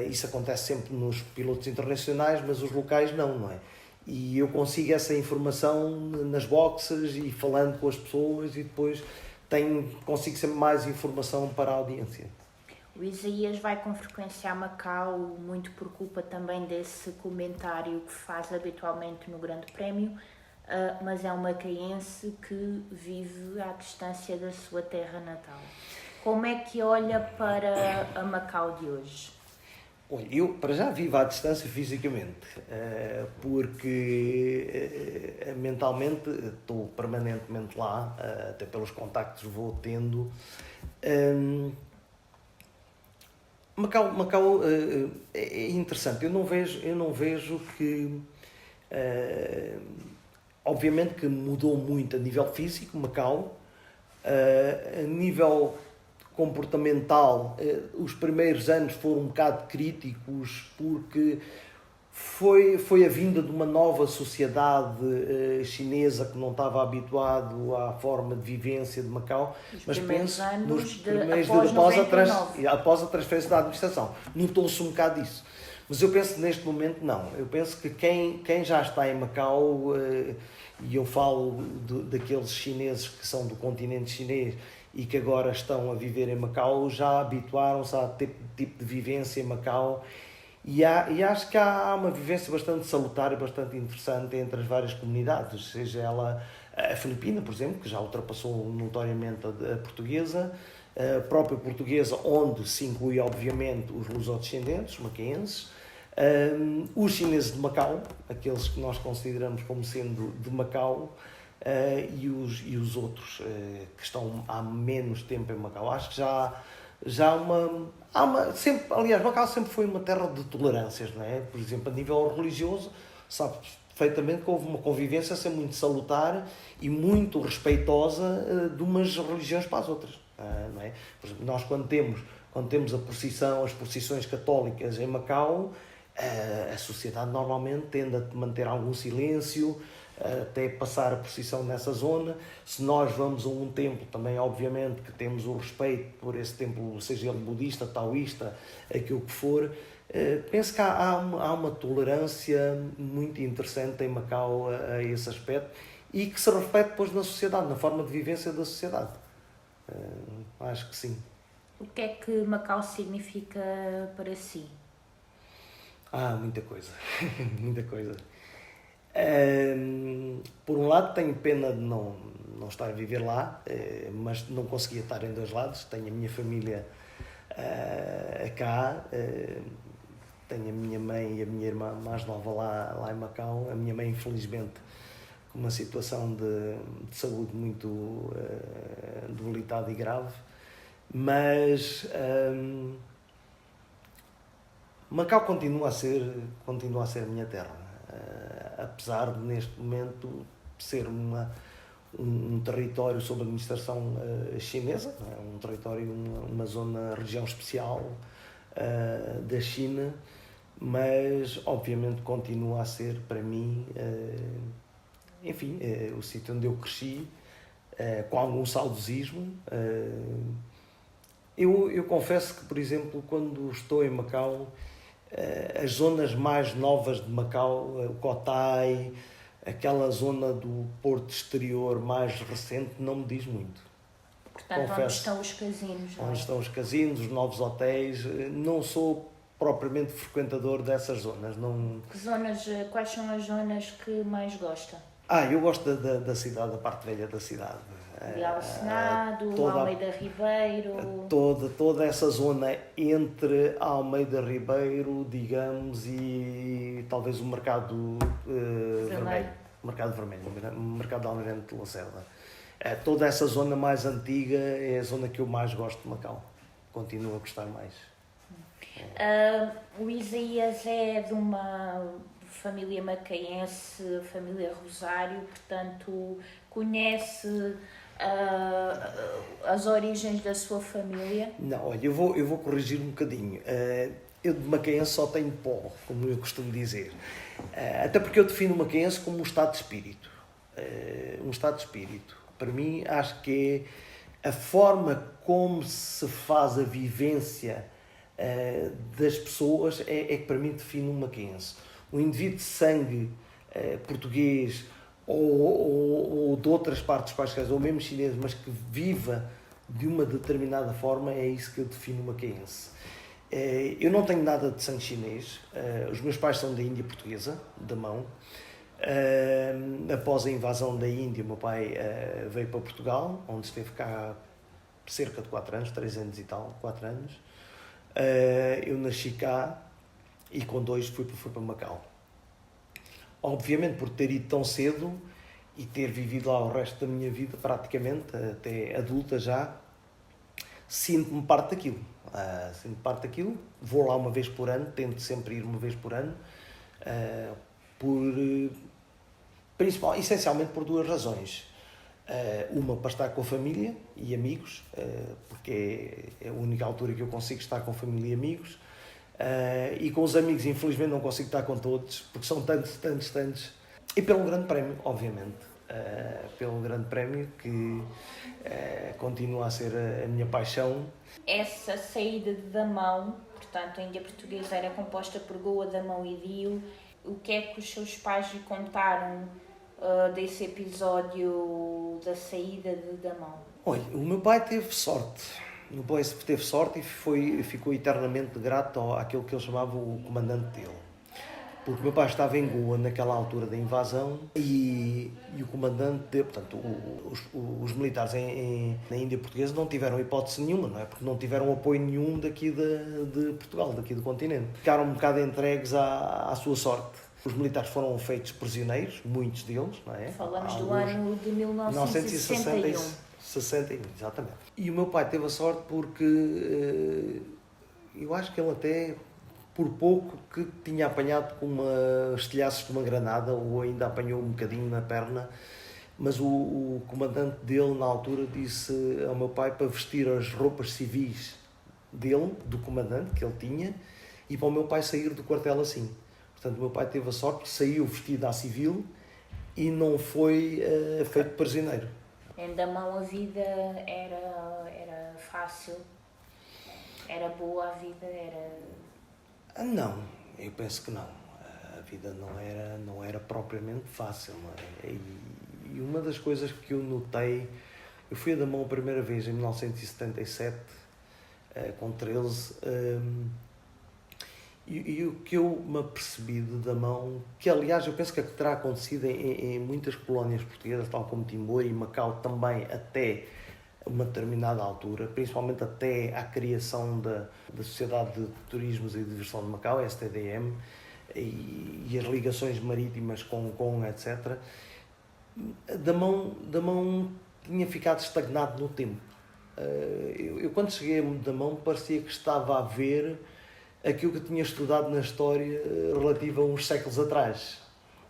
Isso acontece sempre nos pilotos internacionais, mas os locais não é? E eu consigo essa informação nas boxes e falando com as pessoas, e depois consigo sempre mais informação para a audiência. O Isaías vai com frequência a Macau, muito por culpa também desse comentário que faz habitualmente no Grande Prémio, mas é um macaense que vive à distância da sua terra natal. Como é que olha para a Macau de hoje? Olha, eu para já vivo à distância fisicamente, porque mentalmente estou permanentemente lá, até pelos contactos vou tendo. Macau é interessante. Eu não vejo que, obviamente que mudou muito a nível físico, Macau, a nível comportamental, os primeiros anos foram um bocado críticos, porque foi a vinda de uma nova sociedade chinesa que não estava habituado à forma de vivência de Macau. Mas penso após a transferência da administração. Notou-se um bocado disso. Mas eu penso que neste momento não. Eu penso que quem já está em Macau, e eu falo daqueles chineses que são do continente chinês e que agora estão a viver em Macau, já habituaram-se a tipo de vivência em Macau. E acho que há uma vivência bastante salutar e bastante interessante entre as várias comunidades, seja ela a filipina, por exemplo, que já ultrapassou notoriamente a portuguesa, a própria portuguesa, onde se inclui, obviamente, os lusodescendentes, os macaenses, os chineses de Macau, aqueles que nós consideramos como sendo de Macau, e os outros que estão há menos tempo em Macau. Acho que já há uma sempre, aliás, Macau sempre foi uma terra de tolerâncias, não é? Por exemplo, a nível religioso, sabe perfeitamente que houve uma convivência sempre muito salutar e muito respeitosa de umas religiões para as outras, não é? Por exemplo, nós quando temos as procissões católicas em Macau, a sociedade normalmente tende a manter algum silêncio até passar a procissão nessa zona. Se nós vamos a um templo, também obviamente que temos o respeito por esse templo, seja ele budista, taoísta, aquilo que for. Penso que há uma tolerância muito interessante em Macau a esse aspecto e que se reflete depois na sociedade, na forma de vivência da sociedade. Acho que sim. O que é que Macau significa para si? Muita coisa. Muita coisa. Por um lado tenho pena de não estar a viver lá, mas não conseguia estar em dois lados. Tenho a minha família cá, tenho a minha mãe e a minha irmã mais nova lá em Macau. A minha mãe, infelizmente, com uma situação de saúde muito debilitada e grave, mas Macau continua a ser a minha terra. Apesar de neste momento ser um território sob administração chinesa, um território, uma região especial da China, mas obviamente continua a ser para mim, o sítio onde eu cresci, com algum saudosismo. Eu confesso que, por exemplo, quando estou em Macau, as zonas mais novas de Macau, o Cotai, aquela zona do Porto Exterior mais recente, não me diz muito. Portanto, onde estão os casinos? Onde estão os casinos, os novos hotéis. Não sou propriamente frequentador dessas zonas. Não... Quais são as zonas que mais gosta? Eu gosto da cidade, da parte velha da cidade. De Alcenado, Almeida Ribeiro... Toda essa zona entre Almeida Ribeiro, digamos, e talvez o Mercado Vermelho. Mercado Vermelho, o Mercado de Almirante de Lacerda. Toda essa zona mais antiga é a zona que eu mais gosto de Macau. Continuo a gostar mais. O Isaías é de uma família macaense, família Rosário, portanto conhece as origens da sua família? Não, olha, eu vou corrigir um bocadinho. Eu de macaense só tenho pó, como eu costumo dizer. Até porque eu defino o macaense como um estado de espírito. Um estado de espírito. Para mim, acho que é a forma como se faz a vivência das pessoas é que para mim define um macaense. Um indivíduo de sangue português ou de outras partes quaisquer, ou mesmo chinês, mas que viva de uma determinada forma, é isso que eu defino o macaense. Eu não tenho nada de sangue chinês. Os meus pais são da Índia portuguesa, da mão. Após a invasão da Índia, o meu pai veio para Portugal, onde esteve cá cerca de 4 anos, 3 anos e tal, 4 anos. Eu nasci cá e com 2 fui para Macau. Obviamente, por ter ido tão cedo e ter vivido lá o resto da minha vida, praticamente, até adulta já, sinto-me parte daquilo. Vou lá uma vez por ano, tento sempre ir uma vez por ano, essencialmente por 2 razões. Uma, para estar com a família e amigos, porque é a única altura que eu consigo estar com a família e amigos. E com os amigos, infelizmente, não consigo estar com todos, porque são tantos. E pelo Grande Prémio, obviamente. Pelo Grande Prémio, que continua a ser a minha paixão. Essa saída de Damão, portanto, a Índia portuguesa era composta por Goa, Damão e Dio. O que é que os seus pais lhe contaram desse episódio da saída de Damão? Olha, o meu pai teve sorte. O meu pai teve sorte e ficou eternamente grato àquilo que ele chamava o comandante dele. Porque o meu pai estava em Goa naquela altura da invasão e o comandante dele, portanto, os militares na Índia portuguesa não tiveram hipótese nenhuma, não é? Porque não tiveram apoio nenhum daqui de Portugal, daqui do continente. Ficaram um bocado entregues à sua sorte. Os militares foram feitos prisioneiros, muitos deles, não é? Falamos do ano de 1961. 61, exatamente. E o meu pai teve a sorte porque eu acho que ele até, por pouco, que tinha apanhado com estilhaços de uma granada, ou ainda apanhou um bocadinho na perna, mas o comandante dele, na altura, disse ao meu pai para vestir as roupas civis dele, do comandante que ele tinha, e para o meu pai sair do quartel assim. Portanto, o meu pai teve a sorte que saiu vestido à civil e não foi feito prisioneiro. Em Damão a vida era fácil? Era boa a vida? Não, eu penso que não. A vida não era propriamente fácil. Não é? E uma das coisas que eu notei, eu fui a Damão a primeira vez em 1977, com 13, e o que eu me apercebi de Damão, que aliás eu penso que terá acontecido em muitas colónias portuguesas, tal como Timor e Macau também, até uma determinada altura, principalmente até à criação da Sociedade de Turismos e Diversão de Macau, STDM, e as ligações marítimas com etc. Damão tinha ficado estagnado no tempo. Eu quando cheguei a Damão parecia que estava a ver aquilo que eu tinha estudado na história relativa a uns séculos atrás.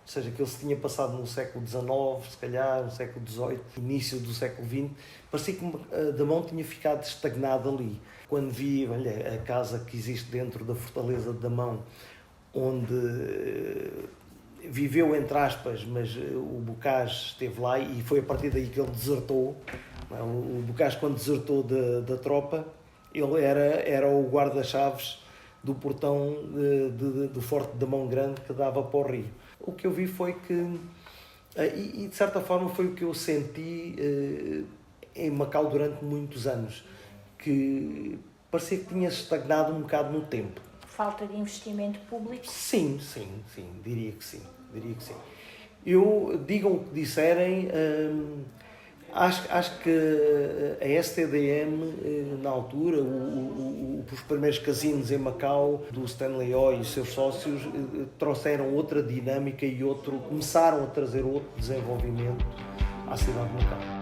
Ou seja, aquilo se tinha passado no século XIX, se calhar, no século XVIII, início do século XX. Parecia que Damão tinha ficado estagnado ali. Quando vi, olha, a casa que existe dentro da Fortaleza de Damão, onde viveu, entre aspas, mas o Bocage esteve lá e foi a partir daí que ele desertou. O Bocage, quando desertou da tropa, ele era o guarda-chaves do portão do Forte de Damão Grande que dava para o rio. O que eu vi foi que, e de certa forma foi o que eu senti em Macau durante muitos anos, que parecia que tinha estagnado um bocado no tempo. Falta de investimento público? Sim, diria que sim. Eu, digam o que disserem, acho que a STDM, na altura, os primeiros casinos em Macau, do Stanley Ho e os seus sócios, trouxeram outra dinâmica e começaram a trazer outro desenvolvimento à cidade de Macau.